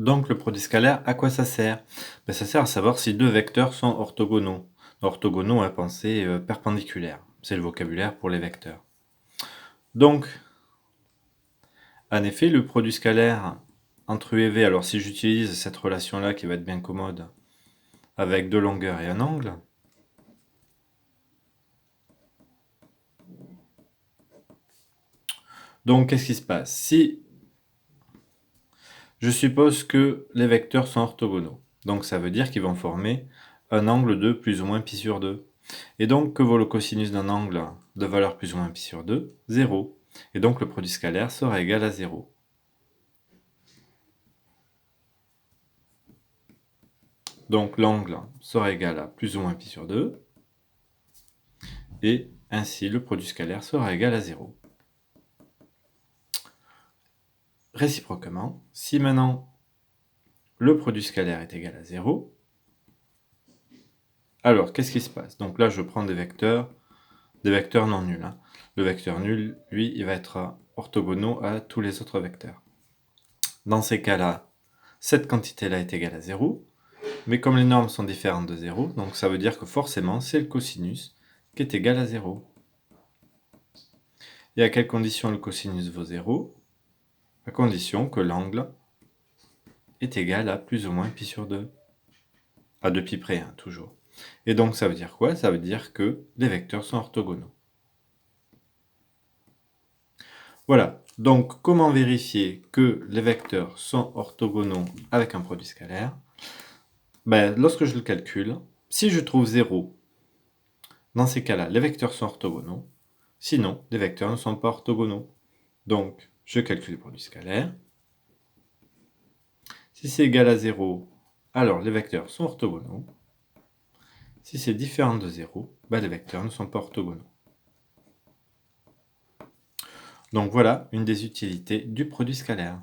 Donc le produit scalaire, à quoi ça sert? Ben, ça sert à savoir si deux vecteurs sont orthogonaux. Orthogonaux, à penser perpendiculaires. C'est le vocabulaire pour les vecteurs. Donc, en effet, le produit scalaire entre U et V, alors si j'utilise cette relation-là qui va être bien commode, avec deux longueurs et un angle, donc qu'est-ce qui se passe? Si je suppose que les vecteurs sont orthogonaux, donc ça veut dire qu'ils vont former un angle de plus ou moins pi sur 2. Et donc, que vaut le cosinus d'un angle de valeur plus ou moins pi sur 2? 0. Et donc, le produit scalaire sera égal à 0. Donc, l'angle sera égal à plus ou moins pi sur 2. Et ainsi, le produit scalaire sera égal à 0. Réciproquement, si maintenant le produit scalaire est égal à 0, alors qu'est-ce qui se passe? Donc là, je prends des vecteurs non nuls. Le vecteur nul, lui, il va être orthogonal à tous les autres vecteurs. Dans ces cas-là, cette quantité-là est égale à 0, mais comme les normes sont différentes de 0, donc ça veut dire que forcément, c'est le cosinus qui est égal à 0. Et à quelle condition le cosinus vaut 0? À condition que l'angle est égal à plus ou moins pi sur 2. À 2 pi près, toujours. Et donc ça veut dire quoi? Ça veut dire que les vecteurs sont orthogonaux. Voilà, donc comment vérifier que les vecteurs sont orthogonaux avec un produit scalaire? Lorsque je le calcule, si je trouve 0, dans ces cas-là, les vecteurs sont orthogonaux. Sinon, les vecteurs ne sont pas orthogonaux. Donc, je calcule le produit scalaire. Si c'est égal à 0, alors les vecteurs sont orthogonaux. Si c'est différent de 0, les vecteurs ne sont pas orthogonaux. Donc voilà une des utilités du produit scalaire.